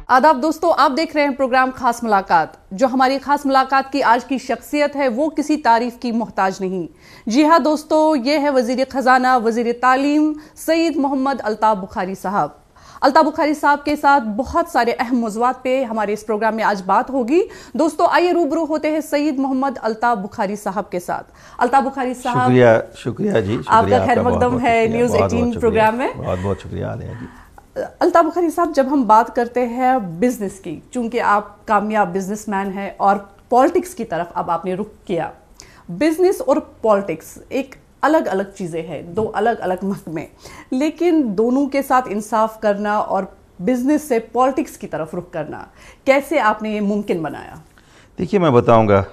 आदाब दोस्तों, आप देख रहे हैं प्रोग्राम खास मुलाकात। जो हमारी खास मुलाकात की आज की शख्सियत है वो किसी तारीफ की मोहताज नहीं। जी हाँ दोस्तों, ये है वजीर खजाना, वजीर तालीम सईद मोहम्मद अल्ताफ बुखारी साहब। अल्ताफ बुखारी साहब के साथ बहुत सारे अहम मौज़ूआत पे हमारे इस प्रोग्राम में आज बात होगी। दोस्तों आइए रूबरू होते हैं सईद मोहम्मद अल्ताफ बुखारी साहब के साथ। अल्ताफ बुखारी साहब, शुक्रिया जी, आपका खैर मकदम है न्यूज़ 18 प्रोग्राम में। बहुत बहुत शुक्रिया आलिया जी। अल्ताफ बुखारी साहब, जब हम बात करते हैं बिजनेस की, चूंकि आप कामयाब बिजनेसमैन हैं और पॉलिटिक्स की तरफ अब आपने रुख किया। बिजनेस और पॉलिटिक्स एक अलग अलग चीज़ें हैं, दो अलग अलग महकमे, लेकिन दोनों के साथ इंसाफ करना और बिजनेस से पॉलिटिक्स की तरफ रुख करना, कैसे आपने ये मुमकिन बनाया? देखिए, मैं बताऊंगा,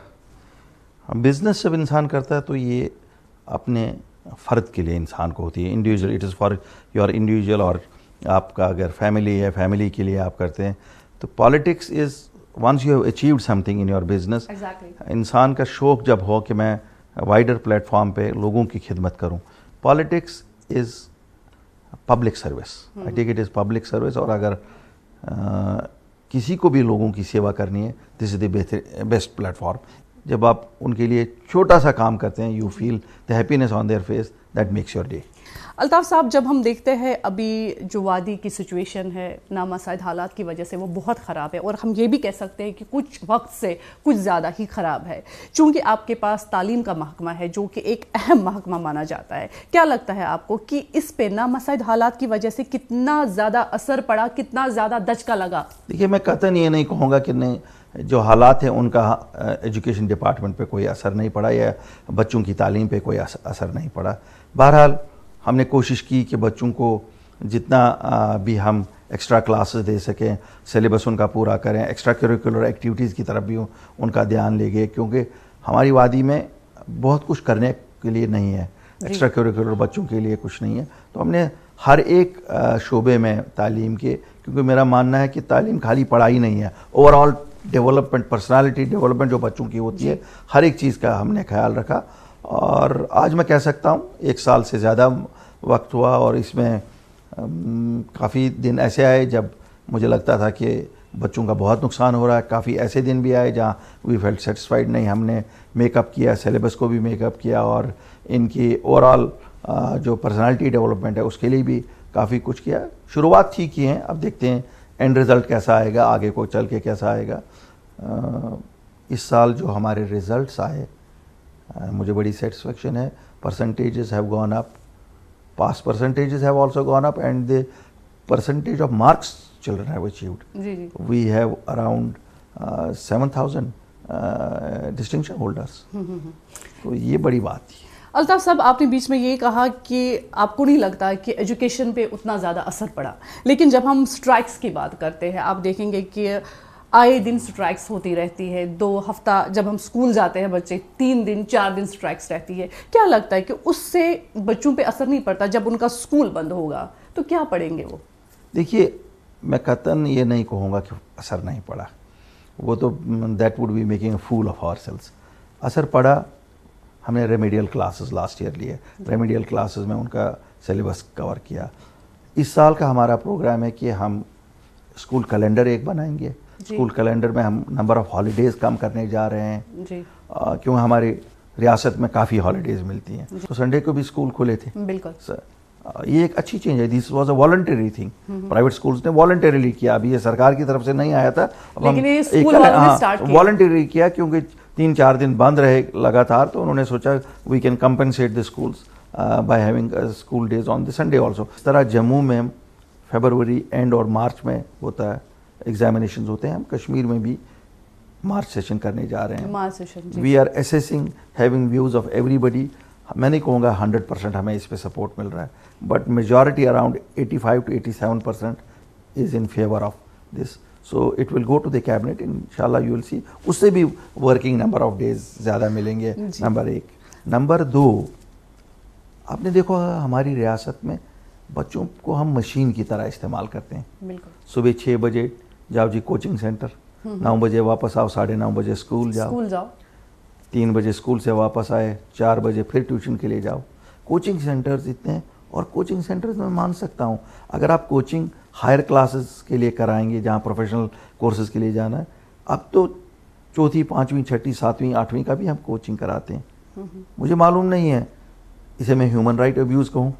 बिजनेस जब इंसान करता है तो ये अपने फ़र्द के लिए इंसान को होती है, individual, it is for your individual. और आपका अगर फैमिली है, फैमिली के लिए आप करते हैं। तो politics is once you have achieved something in your business, इंसान का शौक़ जब हो कि मैं वाइडर प्लेटफॉर्म पे लोगों की खिदमत करूं, politics is public service. I take it is public service. और अगर किसी को भी लोगों की सेवा करनी है, this is the best platform. जब आप उनके लिए छोटा सा काम करते हैं, you feel the happiness on their face, that makes your day. Altaf साहब, जब हम देखते हैं अभी जो वादी की सिचुएशन है, नामासाइद हालात की वजह से वो बहुत ख़राब है, और हम ये भी कह सकते हैं कि कुछ वक्त से कुछ ज़्यादा ही ख़राब है। चूँकि आपके पास तालीम का महकमा है जो कि एक अहम महकमा माना जाता है, क्या लगता है आपको कि इस पे नामासाइद हालात की वजह से कितना ज़्यादा असर पड़ा, कितना ज़्यादा दचका लगा? देखिए, मैं कतई ये नहीं कहूँगा कि नहीं, जो हालात हैं उनका एजुकेशन डिपार्टमेंट पे कोई असर नहीं पड़ा या बच्चों की तालीम पे कोई असर नहीं पड़ा। बहरहाल हमने कोशिश की कि बच्चों को जितना भी हम एक्स्ट्रा क्लासेस दे सकें, सिलेबस उनका पूरा करें, एक्स्ट्रा करिकुलर एक्टिविटीज़ की तरफ भी उनका ध्यान ले गए, क्योंकि हमारी वादी में बहुत कुछ करने के लिए नहीं है, एक्स्ट्रा करिकुलर बच्चों के लिए कुछ नहीं है। तो हमने हर एक शोबे में तालीम के, क्योंकि मेरा मानना है कि तालीम खाली पढ़ाई नहीं है, ओवरऑल डेवलपमेंट, पर्सनालिटी डेवलपमेंट जो बच्चों की होती है, हर एक चीज़ का हमने ख्याल रखा। और आज मैं कह सकता हूँ 1 साल से ज़्यादा वक्त हुआ, और इसमें काफ़ी दिन ऐसे आए जब मुझे लगता था कि बच्चों का बहुत नुकसान हो रहा है। काफ़ी ऐसे दिन भी आए जहाँ वी फेल्ट सेटिस्फाइड नहीं, हमने मेकअप किया, सिलेबस को भी मेकअप किया, और इनकी ओवरऑल जो पर्सनालिटी डेवलपमेंट है उसके लिए भी काफ़ी कुछ किया। शुरुआत ठीक की है, अब देखते हैं एंड रिज़ल्ट कैसा आएगा, आगे को चल के कैसा आएगा। इस साल जो हमारे रिज़ल्ट्स आए, मुझे बड़ी सेटिस्फेक्शन है। Percentages have gone up, pass percentages have also gone up, and the percentage of marks children have achieved, we have around 7,000 distinction holders. तो ये बड़ी बात थी। अल्ताफ साहब, आपने बीच में ये कहा कि आपको नहीं लगता कि एजुकेशन पे उतना ज़्यादा असर पड़ा, लेकिन जब हम स्ट्राइक्स की बात करते हैं, आप देखेंगे कि आए दिन स्ट्राइक्स होती रहती है। 2 हफ्ता जब हम स्कूल जाते हैं बच्चे, 3 दिन 4 दिन स्ट्राइक्स रहती है। क्या लगता है कि उससे बच्चों पे असर नहीं पड़ता? जब उनका स्कूल बंद होगा तो क्या पढ़ेंगे वो? देखिए, मैं कतन ये नहीं कहूँगा कि असर नहीं पड़ा, वो तो that would be making a fool of ourselves. असर पड़ा। हमने रेमेडियल क्लासेस लास्ट ईयर लिए, रेमेडियल क्लासेस में उनका सिलेबस कवर किया। इस साल का हमारा प्रोग्राम है कि हम स्कूल कैलेंडर एक बनाएंगे। स्कूल कैलेंडर में हम नंबर ऑफ़ हॉलीडेज़ कम करने जा रहे हैं, क्योंकि हमारी रियासत में काफ़ी हॉलीडेज़ मिलती हैं। तो संडे को भी स्कूल खुले थे। बिल्कुल सर, ये एक अच्छी चेंज है। This was a voluntary thing, private schools ने वॉलंटरीली किया। अभी ये सरकार की तरफ से नहीं आया था, वॉलंटरी किया, क्योंकि 3-4 दिन बंद रहे लगातार, तो उन्होंने सोचा we can compensate the schools by having school days on the Sunday also. इस तरह जम्मू में फरवरी एंड और मार्च में होता है, एग्जामिनेशंस होते हैं। हम कश्मीर में भी मार्च सेशन करने जा रहे हैं। We are assessing, having views of everybody. मैं नहीं कहूँगा 100% हमें इस पे सपोर्ट मिल रहा है, but majority around 85 to 87% is in favour of this. So it will go to the cabinet, इंशाल्लाह यू विल सी। उससे भी वर्किंग नंबर ऑफ डेज ज़्यादा मिलेंगे, नंबर 1। नंबर 2, आपने देखो हमारी रियासत में बच्चों को हम मशीन की तरह इस्तेमाल करते हैं। सुबह 6 बजे जाओ जी कोचिंग सेंटर, 9 बजे वापस आओ, 9:30 बजे स्कूल जाओ, 3 बजे स्कूल से वापस आए, 4 बजे फिर ट्यूशन के लिए जाओ। कोचिंग सेंटर्स इतने और कोचिंग सेंटर्स में मान सकता हूँ, अगर आप कोचिंग हायर क्लासेस के लिए कराएंगे जहाँ प्रोफेशनल कोर्सेज के लिए जाना है, अब तो चौथी, पाँचवीं, छठी, सातवीं, आठवीं का भी हम कोचिंग कराते हैं। मुझे मालूम नहीं है इसे मैं ह्यूमन राइट अब्यूज़ कहूँ,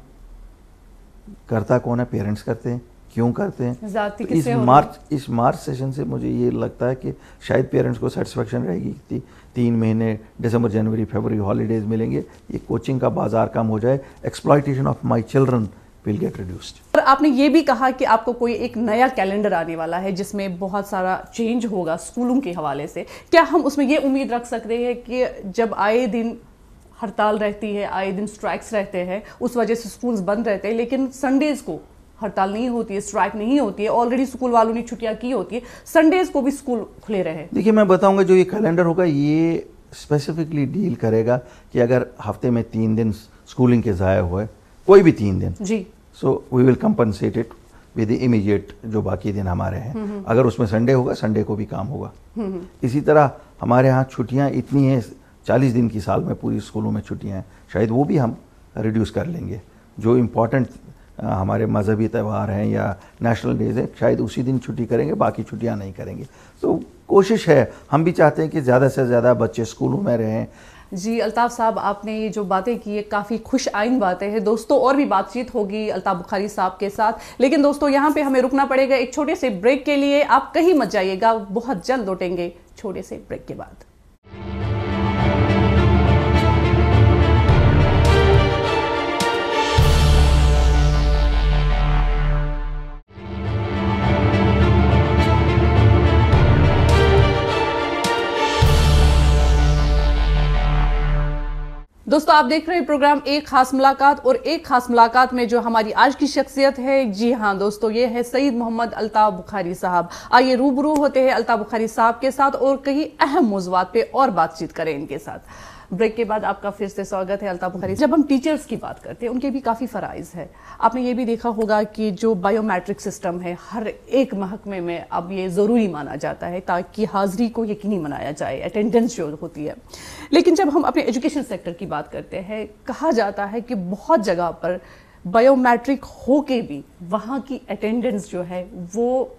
करता कौन है? पेरेंट्स करते हैं। क्यों करते हैं? तो इस मार्च सेशन से मुझे ये लगता है कि शायद पेरेंट्स को सेटिस्फेक्शन रहेगी, 3 महीने दिसंबर, जनवरी, फरवरी हॉलीडेज मिलेंगे, ये कोचिंग का बाजार कम हो जाए, exploitation of my children will get reduced. और आपने ये भी कहा कि आपको कोई एक नया कैलेंडर आने वाला है जिसमें बहुत सारा चेंज होगा स्कूलों के हवाले से। क्या हम उसमें ये उम्मीद रख सकते हैं कि जब आए दिन हड़ताल रहती है, आए दिन स्ट्राइक्स रहते हैं, उस वजह से स्कूल्स बंद रहते हैं, लेकिन संडेज को हड़ताल नहीं होती है, स्ट्राइक नहीं होती है, ऑलरेडी स्कूल वालों ने छुट्टियां की होती है, संडेज को भी स्कूल खुले रहे? देखिए, मैं बताऊंगा जो ये कैलेंडर होगा ये स्पेसिफिकली डील करेगा कि अगर हफ्ते में 3 दिन स्कूलिंग के ज़ाया हुए, कोई भी 3 दिन जी, so we will compensate it with immediate जो बाकी दिन हमारे हैं। अगर उसमें संडे होगा, संडे को भी काम होगा। इसी तरह हमारे यहाँ छुट्टियाँ इतनी हैं, 40 दिन की साल में पूरी स्कूलों में छुट्टियाँ हैं, शायद वो भी हम रिड्यूस कर लेंगे। जो इम्पोर्टेंट हमारे मजहबी त्यौहार हैं या नेशनल डेज हैं, शायद उसी दिन छुट्टी करेंगे, बाकी छुट्टियां नहीं करेंगे। तो कोशिश है, हम भी चाहते हैं कि ज़्यादा से ज़्यादा बच्चे स्कूलों में रहें। जी अल्ताफ़ साहब, आपने ये जो बातें की है काफ़ी खुश आइन बातें हैं। दोस्तों और भी बातचीत होगी अल्ताफ़ बुखारी साहब के साथ, लेकिन दोस्तों यहाँ पे हमें रुकना पड़ेगा एक छोटे से ब्रेक के लिए। आप कहीं मत जाइएगा, बहुत जल्द लौटेंगे छोटे से ब्रेक के बाद। दोस्तों आप देख रहे हैं प्रोग्राम एक खास मुलाकात, और एक खास मुलाकात में जो हमारी आज की शख्सियत है, जी हाँ दोस्तों, ये है सईद मोहम्मद अल्ताफ़ बुखारी साहब। आइए रूबरू होते हैं अल्ताफ़ बुखारी साहब के साथ और कई अहम मौज़ूआत पे और बातचीत करें इनके साथ। ब्रेक के बाद आपका फिर से स्वागत है अल्ताफ़ बुखारी। जब हम टीचर्स की बात करते हैं, उनके भी काफ़ी फ़राइज़ है। आपने ये भी देखा होगा कि जो बायोमेट्रिक सिस्टम है हर एक महकमे में अब ये ज़रूरी माना जाता है ताकि हाज़िरी को यकीनी बनाया जाए, अटेंडेंस जो होती है। लेकिन जब हम अपने एजुकेशन सेक्टर की बात करते हैं, कहा जाता है कि बहुत जगह पर बायोमेट्रिक हो के भी वहाँ की अटेंडेंस जो है वो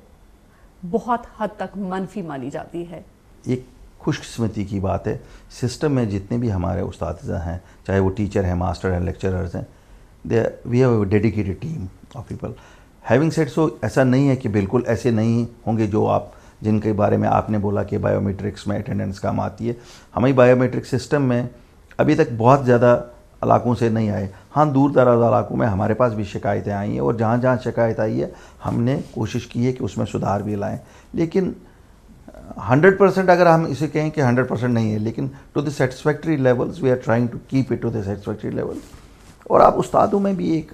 बहुत हद तक मनफी मानी जाती है। एक खुशकिस्मती की बात है, सिस्टम में जितने भी हमारे उस्ताद हैं, चाहे वो टीचर हैं, मास्टर हैं, लेक्चरर्स हैं, we have a dedicated team of people. Having said so, ऐसा नहीं है कि बिल्कुल ऐसे नहीं होंगे जो आप जिनके बारे में आपने बोला कि बायोमेट्रिक्स में अटेंडेंस कम आती है। हमारी बायोमेट्रिक सिस्टम में अभी तक बहुत ज़्यादा इलाकों से नहीं आए। हाँ, दूर दराज इलाकों में हमारे पास भी शिकायतें आई हैं, और जहाँ जहाँ शिकायत आई है हमने कोशिश की है कि उसमें सुधार भी लाएँ। लेकिन 100% अगर हम इसे कहें कि 100% नहीं है, लेकिन to the satisfactory levels we are trying to keep it to the satisfactory levels. और आप उस्तादों में भी एक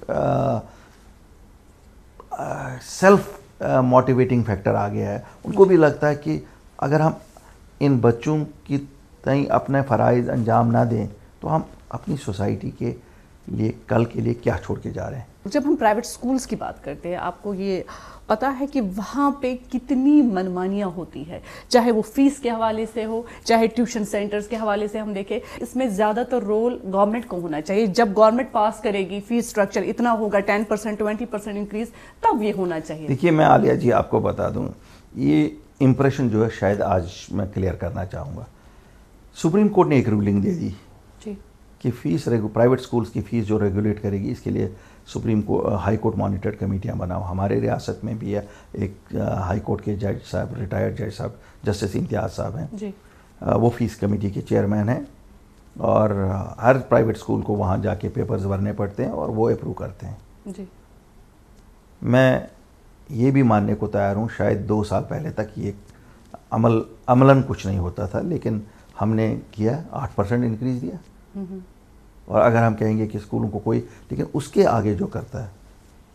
सेल्फ मोटिवेटिंग फैक्टर आ गया है। उनको भी लगता है कि अगर हम इन बच्चों की तय अपने फ़राइज़ अंजाम ना दें तो हम अपनी सोसाइटी के लिए कल के लिए क्या छोड़ के जा रहे हैं। जब हम प्राइवेट स्कूल्स की बात करते हैं, आपको ये पता है कि वहाँ पे कितनी मनमानियाँ होती है, चाहे वो फीस के हवाले से हो, चाहे ट्यूशन सेंटर्स के हवाले से हम देखें। इसमें ज़्यादातर रोल गवर्नमेंट को होना चाहिए। जब गवर्नमेंट पास करेगी फीस स्ट्रक्चर इतना होगा, 10% 20% इंक्रीज, तब ये होना चाहिए। देखिए, मैं आलिया जी आपको बता दूँ, ये इम्प्रेशन जो है शायद आज मैं क्लियर करना चाहूँगा। सुप्रीम कोर्ट ने एक रूलिंग दे दी कि फ़ीस प्राइवेट स्कूल्स की फ़ीस जो रेगुलेट करेगी, इसके लिए हाई कोर्ट मॉनिटर्ड कमेटियाँ बनाओ। हमारे रियासत में भी है, एक हाई कोर्ट के जज साहब, रिटायर्ड जज साहब जस्टिस इम्तियाज़ साहब हैं जी, वो फ़ीस कमेटी के चेयरमैन हैं, और हर प्राइवेट स्कूल को वहाँ जाके पेपर्स भरने पड़ते हैं और वो अप्रूव करते हैं जी। मैं ये भी मानने को तैयार हूँ, शायद 2 साल पहले तक ये अमलन कुछ नहीं होता था, लेकिन हमने किया, 8% इंक्रीज़ दिया। और अगर हम कहेंगे कि स्कूलों को कोई, लेकिन उसके आगे जो करता है,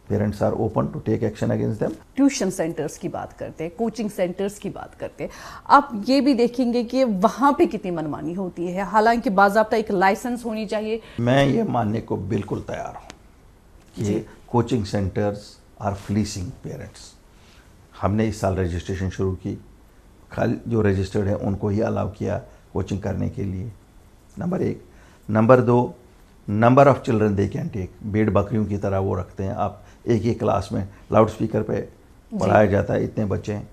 parents are open to take action against them. Tuition centres की बात करते हैं, कोचिंग सेंटर्स की बात करते हैं, आप ये भी देखेंगे कि वहाँ पे कितनी मनमानी होती है, हालांकि बाज़ाब्ता एक लाइसेंस होनी चाहिए। मैं ये मानने को बिल्कुल तैयार हूँ कि कोचिंग सेंटर्स आर फ्लीसिंग पेरेंट्स। हमने इस साल रजिस्ट्रेशन शुरू की, खाली जो रजिस्टर्ड है उनको ही अलाउ किया कोचिंग करने के लिए, number 1। Number 2, number of children they can take, भेड़ बकरियों की तरह वो रखते हैं। आप एक ही क्लास में लाउड स्पीकर पे पढ़ाया जाता है, इतने बच्चे हैं।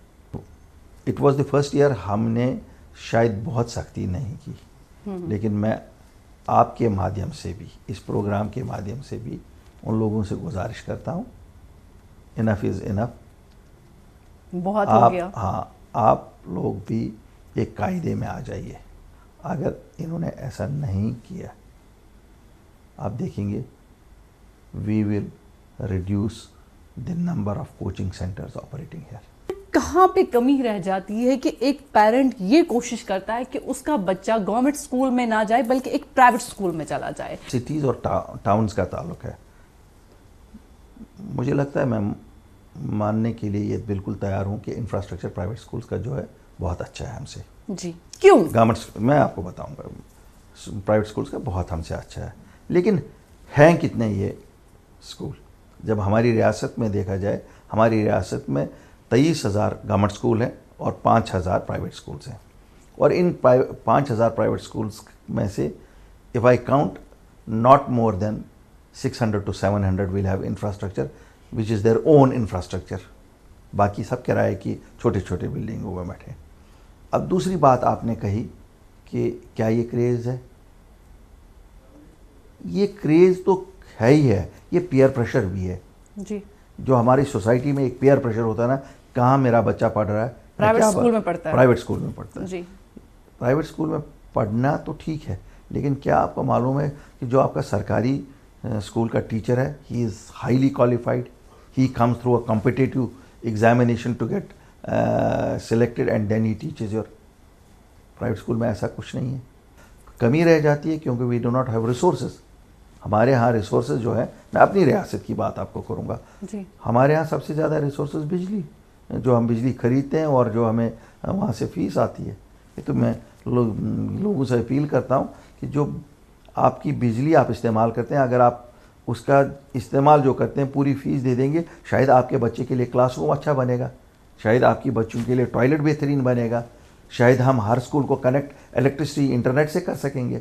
It was the first year हमने शायद बहुत सख्ती नहीं की, लेकिन मैं आपके माध्यम से भी, इस प्रोग्राम के माध्यम से भी उन लोगों से गुजारिश करता हूँ, इनफ इज़ इनफ। बहुत हो गया। हाँ, आप लोग भी एक कायदे में आ जाइए। अगर इन्होंने ऐसा नहीं किया, आप देखेंगे we will reduce the number of coaching centres operating here. कहाँ पे कमी रह जाती है कि एक पेरेंट ये कोशिश करता है कि उसका बच्चा गवर्नमेंट स्कूल में ना जाए बल्कि एक प्राइवेट स्कूल में चला जाए। सिटीज़ और टाउन्स का ताल्लुक है। मुझे लगता है, मैं मानने के लिए ये बिल्कुल तैयार हूँ कि इंफ्रास्ट्रक्चर प्राइवेट स्कूल्स का जो है बहुत अच्छा है हमसे। जी, क्यों? गवर्नमेंट, मैं आपको बताऊंगा, प्राइवेट स्कूल्स का बहुत हमसे अच्छा है, लेकिन हैं कितने ये स्कूल? जब हमारी रियासत में देखा जाए, हमारी रियासत में 23,000 गवर्नमेंट स्कूल हैं और 5,000 प्राइवेट स्कूल्स हैं। और इन 5,000 प्राइवेट स्कूल्स में से if I count, not more than 600 to 700 will have infrastructure which is their own infrastructure. बाकी सब किराए की छोटे छोटे बिल्डिंगों में बैठे। अब दूसरी बात आपने कही कि क्या ये क्रेज़ है? ये क्रेज़ तो है ही है, ये पीयर प्रेशर भी है जी। जो हमारी सोसाइटी में एक पीयर प्रेशर होता है ना, कहाँ मेरा बच्चा पढ़ रहा है, प्राइवेट स्कूल में पढ़ता है, प्राइवेट स्कूल में पढ़ता है जी। प्राइवेट स्कूल में पढ़ना तो ठीक है, लेकिन क्या आपको मालूम है कि जो आपका सरकारी स्कूल का टीचर है, he is highly qualified, he comes through a competitive examination to get selected and then he teaches your. Private school में ऐसा कुछ नहीं है। कमी रह जाती है क्योंकि we do not have resources. हमारे यहाँ रिसोर्सेज जो है, मैं अपनी रियासत की बात आपको करूँगा जी। हमारे यहाँ सबसे ज़्यादा रिसोर्सेज बिजली, जो हम बिजली खरीदते हैं और जो हमें वहाँ से फीस आती है। तो मैं लोगों से अपील करता हूँ कि जो आपकी बिजली आप इस्तेमाल करते हैं, अगर आप उसका इस्तेमाल जो करते हैं पूरी फ़ीस दे देंगे, शायद आपके बच्चे के लिए क्लासरूम अच्छा बनेगा, शायद आपकी बच्चों के लिए टॉयलेट बेहतरीन बनेगा, शायद हम हर स्कूल को कनेक्ट इलेक्ट्रिसिटी इंटरनेट से कर सकेंगे।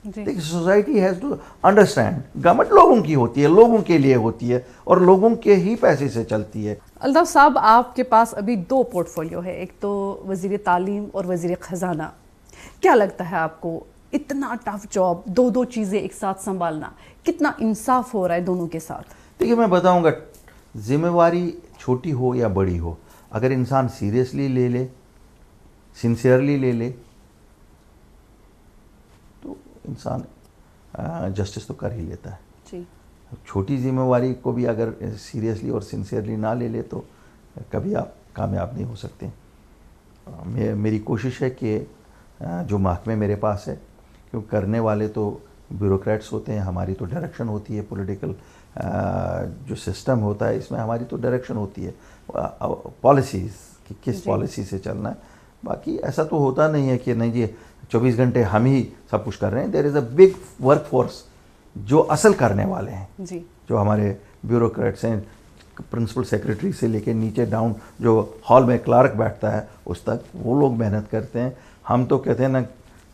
देखिए, society has to understand, government लोगों की होती है, लोगों के लिए होती है और लोगों के ही पैसे से चलती है। अल्ताफ साहब, आपके पास अभी 2 पोर्टफोलियो है, एक तो वज़ीर तालीम और वज़ीर ख़जाना। क्या लगता है आपको, इतना टफ जॉब, 2 चीज़ें एक साथ संभालना, कितना इंसाफ हो रहा है दोनों के साथ? देखिए, मैं बताऊंगा, जिम्मेवारी छोटी हो या बड़ी हो, अगर इंसान सीरियसली ले ले, सिंसियरली ले ले, तो इंसान जस्टिस तो कर ही लेता है जी। छोटी जिम्मेवारी को भी अगर सीरियसली और सिंसियरली ना ले ले तो कभी आप कामयाब नहीं हो सकते। मेरी कोशिश है कि जो महकमे मेरे पास है, क्योंकि करने वाले तो ब्यूरोक्रेट्स होते हैं, हमारी तो डायरेक्शन होती है, पॉलिटिकल जो सिस्टम होता है इसमें हमारी तो डायरेक्शन होती है, पॉलिसीज़ कि किस पॉलिसी से चलना है। बाकी ऐसा तो होता नहीं है कि नहीं जी 24 घंटे हम ही सब कुछ कर रहे हैं। There is a big work force जो असल करने वाले हैं जी। जो हमारे ब्यूरोक्रेट्स हैं, प्रिंसिपल सेक्रेटरी से लेके नीचे डाउन जो हॉल में क्लार्क बैठता है उस तक, वो लोग मेहनत करते हैं। हम तो कहते हैं ना,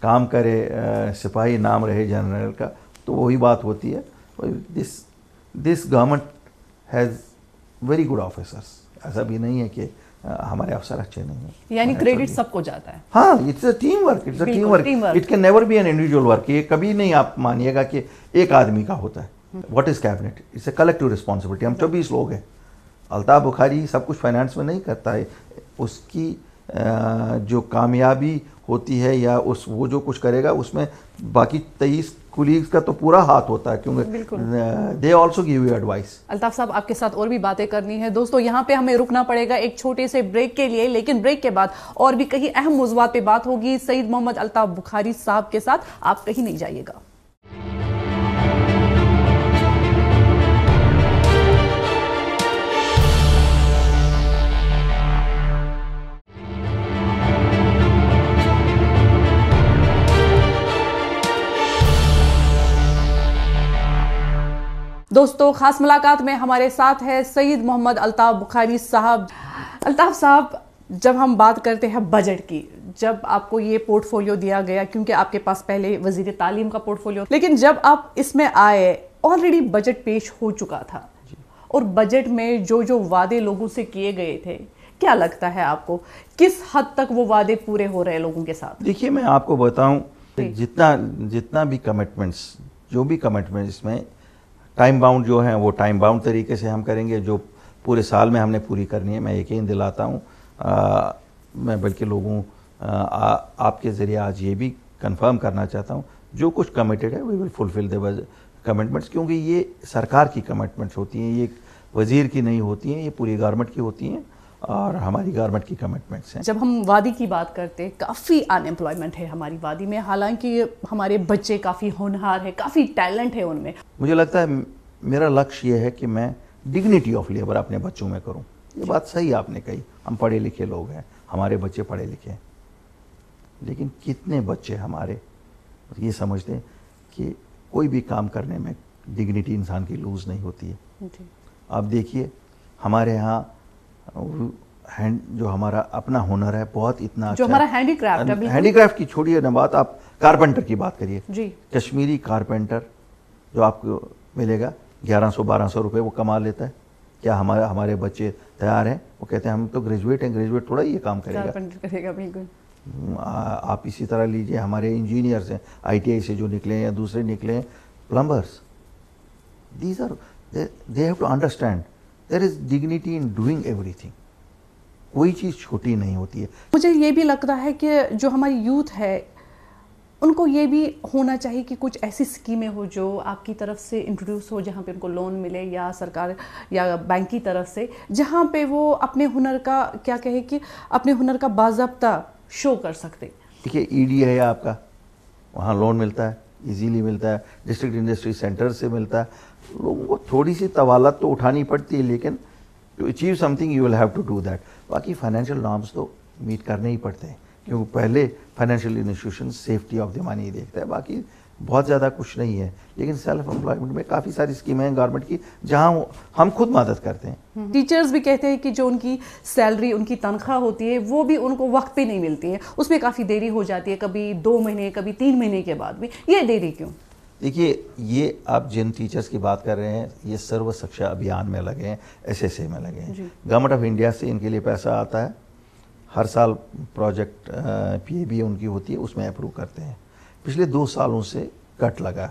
काम करे सिपाही नाम रहे जनरल का, तो वही बात होती है। This government has very good officers. ऐसा भी नहीं है कि हमारे अफसर अच्छे नहीं हैं, यानी क्रेडिट सबको जाता है। हाँ, it's a team work, it's a team work, it can never be an individual work. ये कभी नहीं आप मानिएगा कि एक आदमी का होता है। What is cabinet? It's a collective responsibility. हम 24 लोग हैं। अल्ताफ बुखारी सब कुछ फाइनेंस में नहीं करता है, उसकी जो कामयाबी होती है या वो जो कुछ करेगा उसमें बाकी 23 कुलीग्स का तो पूरा हाथ होता है, क्योंकि they also give you advice. Altaf साहब, आपके साथ और भी बातें करनी है। दोस्तों, यहाँ पे हमें रुकना पड़ेगा एक छोटे से ब्रेक के लिए, लेकिन ब्रेक के बाद और भी कई अहम मौज़ूआत पे बात होगी सईद मोहम्मद अल्ताफ बुखारी साहब के साथ। आप कहीं नहीं जाइएगा। दोस्तों, खास मुलाकात में हमारे साथ है सईद मोहम्मद अल्ताफ बुखारी साहब। अल्ताफ साहब, जब हम बात करते हैं बजट की, जब आपको ये पोर्टफोलियो दिया गया, क्योंकि आपके पास पहले वजीर तालीम का पोर्टफोलियो, लेकिन जब आप इसमें आए ऑलरेडी बजट पेश हो चुका था और बजट में जो जो वादे लोगों से किए गए थे, क्या लगता है आपको किस हद तक वो वादे पूरे हो रहे हैं लोगों के साथ? देखिए, मैं आपको बताऊं, जितना भी कमिटमेंट्स, जो भी कमिटमेंट्स इसमें टाइम बाउंड जो है वो टाइम बाउंड तरीके से हम करेंगे, जो पूरे साल में हमने पूरी करनी है। मैं यकीन दिलाता हूँ, मैं बल्कि लोगों आपके ज़रिए आज ये भी कंफर्म करना चाहता हूँ, जो कुछ कमिटेड है we will fulfil the commitments, क्योंकि ये सरकार की कमिटमेंट्स होती हैं, ये वज़ीर की नहीं होती हैं, ये पूरी गवर्नमेंट की होती हैं और हमारी गवर्नमेंट की कमिटमेंट्स हैं। जब हम वादी की बात करते हैं, काफ़ी अनएम्प्लॉयमेंट है हमारी वादी में, हालांकि हमारे बच्चे काफ़ी होनहार है, काफ़ी टैलेंट है उनमें। मुझे लगता है मेरा लक्ष्य ये है कि मैं डिग्निटी ऑफ लेबर अपने बच्चों में करूं। ये बात सही आपने कही, हम पढ़े लिखे लोग हैं, हमारे बच्चे पढ़े लिखे हैं, लेकिन कितने बच्चे हमारे ये समझते हैं कि कोई भी काम करने में डिग्निटी इंसान की लूज़ नहीं होती है। आप देखिए, हमारे यहाँ जो हमारा अपना हुनर है बहुत इतना जो अच्छा, हमारा हैंडीक्राफ्ट है, हैंडीक्राफ्ट की छोड़िए ना बात, आप कारपेंटर की बात करिए जी। कश्मीरी कारपेंटर जो आपको मिलेगा 1100-1200 रुपये वो कमा लेता है। क्या हमारे बच्चे तैयार हैं? वो कहते हैं हम तो ग्रेजुएट हैं, ग्रेजुएट थोड़ा ये काम करेगा। बिल्कुल। आप इसी तरह लीजिए, हमारे इंजीनियर्स हैं ITI से जो निकले हैं या दूसरे निकले हैं, plumbers, these are they have to understand there is dignity in doing everything. कोई चीज़ छोटी नहीं होती है। मुझे ये भी लगता है कि जो हमारी यूथ है उनको ये भी होना चाहिए कि कुछ ऐसी स्कीमें हो जो आपकी तरफ से इंट्रोड्यूस हो, जहाँ पे उनको लोन मिले या सरकार या बैंक की तरफ से, जहाँ पे वो अपने हुनर का क्या कहे कि अपने हुनर का बाज़ाब्ता शो कर सकते। देखिए, ED है आपका, वहाँ लोन मिलता है, इजीली मिलता है, डिस्ट्रिक्ट इंडस्ट्री सेंटर से मिलता है। लोगों को थोड़ी सी तवालत तो उठानी पड़ती है, लेकिन to achieve something you will have to do that. बाकी फाइनेंशियल नॉर्म्स तो मीट करने ही पड़ते हैं, क्योंकि पहले financial institution safety of the money देखता है, बाकी बहुत ज़्यादा कुछ नहीं है। लेकिन सेल्फ एम्प्लॉयमेंट में काफ़ी सारी स्कीमें हैं गवर्नमेंट की, जहां हम खुद मदद करते हैं। टीचर्स भी कहते हैं कि जो उनकी सैलरी, उनकी तनख्वाह होती है, वो भी उनको वक्त पे नहीं मिलती है, उसमें काफ़ी देरी हो जाती है, कभी 2 महीने, कभी 3 महीने के बाद भी। ये देरी क्यों? देखिए, ये आप जिन टीचर्स की बात कर रहे हैं, ये सर्व शिक्षा अभियान में लगे हैं, SSA में लगे हैं। गवर्नमेंट ऑफ इंडिया से इनके लिए पैसा आता है, हर साल प्रोजेक्ट PAB उनकी होती है, उसमें अप्रूव करते हैं। पिछले 2 सालों से कट लगा,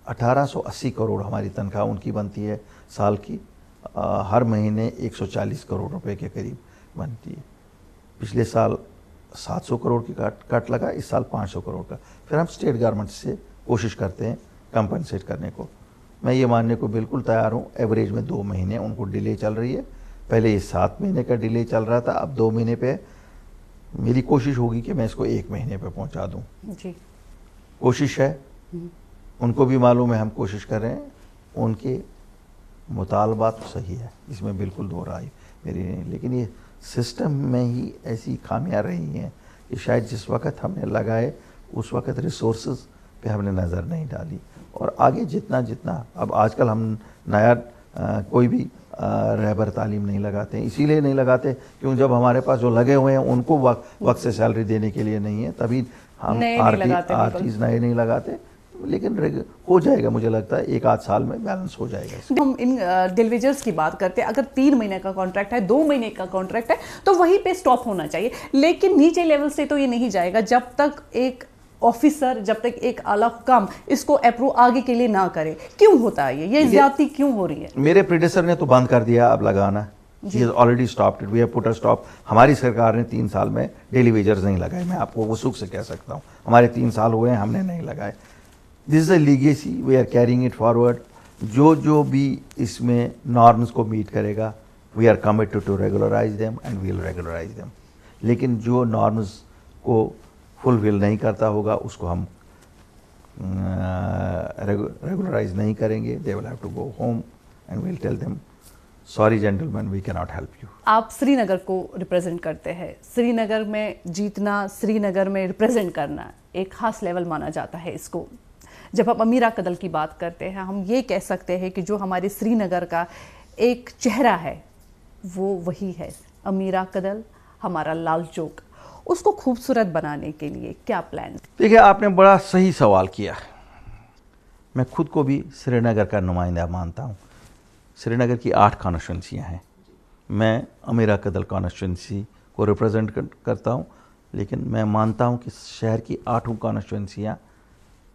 1880 करोड़ हमारी तनख्वाह उनकी बनती है साल की, हर महीने 140 करोड़ रुपए के करीब बनती है। पिछले साल 700 करोड़ की कट लगा, इस साल 500 करोड़ का। फिर हम स्टेट गवर्नमेंट से कोशिश करते हैं कंपनसेट करने को। मैं ये मानने को बिल्कुल तैयार हूँ, एवरेज में 2 महीने उनको डिले चल रही है। पहले ये 7 महीने का डिले चल रहा था, अब 2 महीने पे। मेरी कोशिश होगी कि मैं इसको 1 महीने पे पहुंचा दूं। जी, कोशिश है, उनको भी मालूम है हम कोशिश कर रहे हैं। उनके मुतालबा तो सही है, इसमें बिल्कुल दो राय मेरी नहीं, लेकिन ये सिस्टम में ही ऐसी खामियां रही हैं कि शायद जिस वक्त हमने लगाए उस वक्त रिसोर्सेज पे हमने नज़र नहीं डाली। और आगे जितना जितना अब आजकल हम नया कोई भी रहबर तालीम नहीं लगाते हैं, इसीलिए नहीं लगाते क्योंकि जब हमारे पास जो लगे हुए हैं उनको वक्त से सैलरी देने के लिए नहीं है, तभी हम आरटीज नए नहीं लगाते। लेकिन हो जाएगा, मुझे लगता है 1-8 साल में बैलेंस हो जाएगा। हम इन डिलीवेजर्स की बात करते हैं, अगर 3 महीने का कॉन्ट्रैक्ट है, 2 महीने का कॉन्ट्रैक्ट है, तो वहीं पे स्टॉप होना चाहिए। लेकिन नीचे लेवल से तो ये नहीं जाएगा जब तक एक ऑफिसर, जब तक एक आला हुकाम इसको अप्रूव आगे के लिए ना करे। क्यों होता है ये ज्यादती क्यों हो रही है? मेरे प्रेडेसर ने तो बंद कर दिया अब लगाना, he has already stopped it, we have put a stop. हमारी सरकार ने 3 साल में डेली वेजर्स नहीं लगाए, मैं आपको वो सुख से कह सकता हूँ। हमारे 3 साल हुए हैं, हमने नहीं लगाए। This is a legacy, we are carrying it forward. जो भी इसमें नॉर्म्स को मीट करेगा, we are committed to regularise them and we will regularise them. लेकिन जो नॉर्म्स को फुलफिल नहीं करता होगा उसको हम रेगुलराइज नहीं करेंगे। They will have to go home and we will tell them sorry gentleman, we can not help you. आप श्रीनगर को रिप्रेजेंट करते हैं, श्रीनगर में जीतना, श्रीनगर में रिप्रेजेंट करना एक खास लेवल माना जाता है इसको। जब हम अमीरा कदल की बात करते हैं, हम ये कह सकते हैं कि जो हमारे श्रीनगर का एक चेहरा है वो वही है, अमीरा कदल। हमारा लाल चौक, उसको खूबसूरत बनाने के लिए क्या प्लान? देखिए, आपने बड़ा सही सवाल किया। मैं खुद को भी श्रीनगर का नुमाइंदा मानता हूँ। श्रीनगर की 8 कॉन्स्टिट्यूंसियाँ हैं। मैं अमीरा कदल कॉन्स्टिट्यूंसी को रिप्रेजेंट करता हूँ, लेकिन मैं मानता हूँ कि शहर की 8 कॉन्स्टिट्यूंसियाँ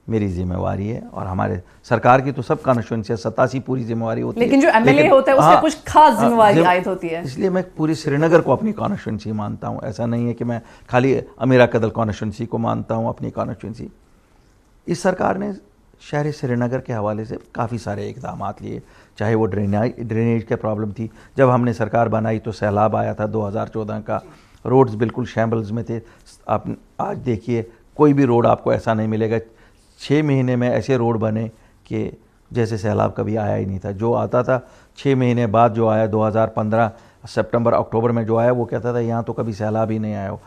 मेरी जिम्मेवारी है, और हमारे सरकार की तो सब कॉन्स्टिट्यूंसियाँ 87 पूरी जिम्मेवारी होती है, लेकिन जो एमएलए होता है उससे कुछ खास जिम्मेवारी आयत होती है। इसलिए मैं पूरी श्रीनगर को अपनी कॉन्स्टिट्यूंसी मानता हूँ। ऐसा नहीं है कि मैं खाली अमीरा कदल कॉन्स्टिट्यूंसी को मानता हूँ अपनी कॉन्स्टिट्यूंसी। इस सरकार ने शहर श्रीनगर के हवाले से काफ़ी सारे इकदाम लिए, चाहे वो ड्रेनेज की प्रॉब्लम थी। जब हमने सरकार बनाई तो सैलाब आया था 2014 का, रोड्स बिल्कुल शैम्बल्स में थे। आप आज देखिए, कोई भी रोड आपको ऐसा नहीं मिलेगा। 6 महीने में ऐसे रोड बने कि जैसे सैलाब कभी आया ही नहीं था। जो आता था 6 महीने बाद जो आया, 2015 सितंबर अक्टूबर में जो आया, वो कहता था यहाँ तो कभी सैलाब ही नहीं आया हो।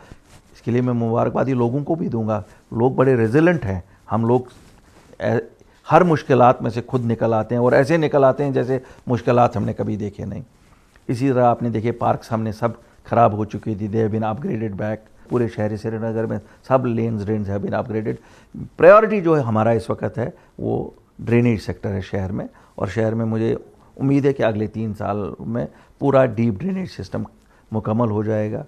इसके लिए मैं मुबारकबादी लोगों को भी दूंगा। लोग बड़े रेजिलेंट हैं। हम लोग हर मुश्किलात में से खुद निकल आते हैं, और ऐसे निकल आते हैं जैसे मुश्किलात हमने कभी देखे नहीं। इसी तरह आपने देखे, पार्क्स हमने सब खराब हो चुकी थी, they have been upgraded back. पूरे शहर श्रीनगर में सब lanes drains have been upgraded. Priority जो है हमारा इस वक्त है वो ड्रेनेज सेक्टर है शहर में, और शहर में मुझे उम्मीद है कि अगले 3 साल में पूरा डीप ड्रेनेज सिस्टम मुकम्मल हो जाएगा।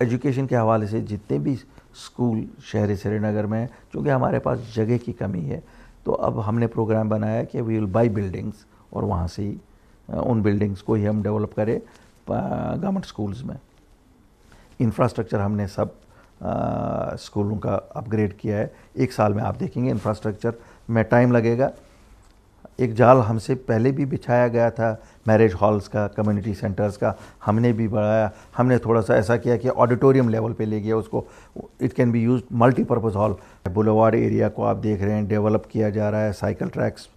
एजुकेशन के हवाले से जितने भी स्कूल शहर श्रीनगर में, चूँकि हमारे पास जगह की कमी है, तो अब हमने प्रोग्राम बनाया कि वी विल बाई बिल्डिंग्स, और वहाँ से ही उन बिल्डिंग्स को ही हम डेवलप करें गवर्नमेंट स्कूल्स में। इंफ्रास्ट्रक्चर हमने सब स्कूलों का अपग्रेड किया है। 1 साल में आप देखेंगे इंफ्रास्ट्रक्चर में टाइम लगेगा। एक जाल हमसे पहले भी बिछाया गया था मैरिज हॉल्स का, कम्युनिटी सेंटर्स का, हमने भी बढ़ाया। हमने थोड़ा सा ऐसा किया कि ऑडिटोरियम लेवल पे ले गया उसको। It can be used multipurpose hall. Boulevard area को आप देख रहे हैं डेवलप किया जा रहा है। साइकिल ट्रैक्स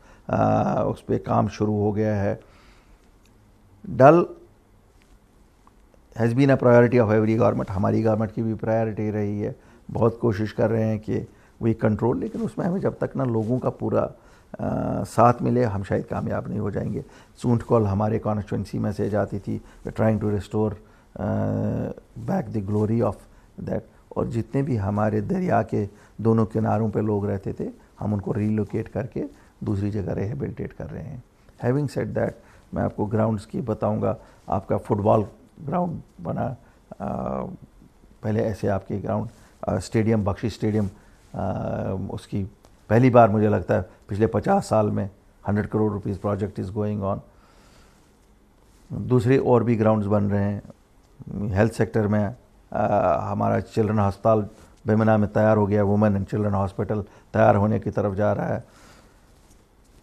उस पर काम शुरू हो गया है। Dal has been a priority of every government. हमारी गवर्नमेंट की भी प्रायोरिटी रही है। बहुत कोशिश कर रहे हैं कि वी कंट्रोल, लेकिन उसमें हमें जब तक ना लोगों का पूरा साथ मिले, हम शायद कामयाब नहीं हो जाएंगे। सूंठ कॉल हमारे कॉन्स्टिट्यूंसी में से जाती थी, trying to restore back the glory of that. और जितने भी हमारे दरिया के दोनों किनारों पे लोग रहते थे, हम उनको रीलोकेट करके दूसरी जगह रिहेबिलिटेट कर रहे हैं। हैविंग सेड दैट, मैं आपको ग्राउंड्स की बताऊंगा। आपका फुटबॉल ग्राउंड बना, पहले ऐसे आपके ग्राउंड स्टेडियम, बख्शी स्टेडियम, उसकी पहली बार मुझे लगता है पिछले 50 साल में 100 crore rupees project is going on. दूसरे और भी ग्राउंड्स बन रहे हैं। हेल्थ सेक्टर में हमारा चिल्ड्रन अस्पताल बेमिना में तैयार हो गया। वुमेन एंड चिल्ड्रन हॉस्पिटल तैयार होने की तरफ जा रहा है।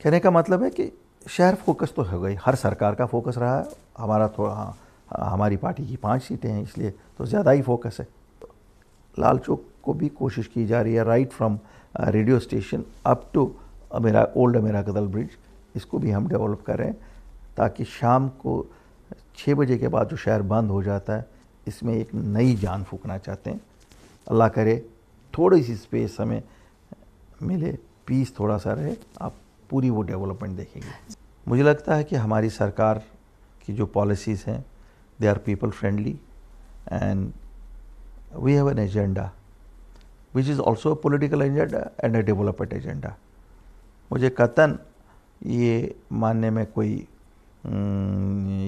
कहने का मतलब है कि शहर फोकस तो हो गई, हर सरकार का फोकस रहा है। हमारा थोड़ा हमारी पार्टी की 5 सीटें हैं, इसलिए तो ज़्यादा ही फोकस है। तो लाल चौक को भी कोशिश की जा रही है, right from radio station up to old Amira Kadal bridge, इसको भी हम डेवलप करें, ताकि शाम को 6 बजे के बाद जो शहर बंद हो जाता है, इसमें एक नई जान फूंकना चाहते हैं। अल्लाह करे थोड़ी सी स्पेस हमें मिले, पीस थोड़ा सा रहे, आप पूरी वो डेवलपमेंट देखेंगे। मुझे लगता है कि हमारी सरकार की जो पॉलिसीज़ हैं, they are people friendly, and we have an agenda which is also a political agenda and a development agenda। मुझे कतन ये मानने में कोई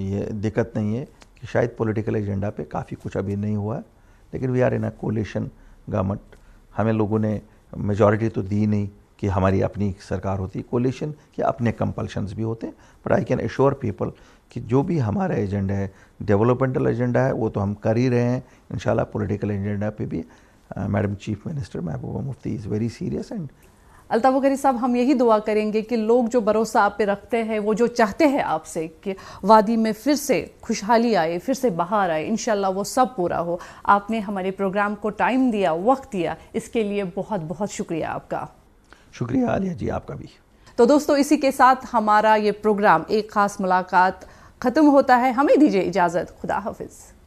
ये दिक्कत नहीं है कि शायद पॉलिटिकल एजेंडा पे काफ़ी कुछ अभी नहीं हुआ है, लेकिन we are in a coalition government. हमें लोगों ने मेजॉरिटी तो दी नहीं कि हमारी अपनी सरकार होती। कोलिशन के अपने कंपल्शंस भी होते हैं, but I can assure people कि जो भी हमारा एजेंडा है, डेवलपमेंटल एजेंडा है, वो तो हम कर ही रहे हैं। इंशाल्लाह पॉलिटिकल एजेंडा पे भी madam chief minister Mehbooba Mufti is very serious. And Altaf Bukhari साहब, हम यही दुआ करेंगे कि लोग जो भरोसा आप पे रखते हैं, वो जो चाहते हैं आपसे कि वादी में फिर से खुशहाली आए, फिर से बहार आए, इंशाल्लाह वो सब पूरा हो। आपने हमारे प्रोग्राम को टाइम दिया, वक्त दिया, इसके लिए बहुत बहुत शुक्रिया आपका। शुक्रिया आलिया जी, आपका भी। तो दोस्तों, इसी के साथ हमारा ये प्रोग्राम एक खास मुलाकात ख़त्म होता है। हमें दीजिए इजाज़त। खुदा हाफिज़।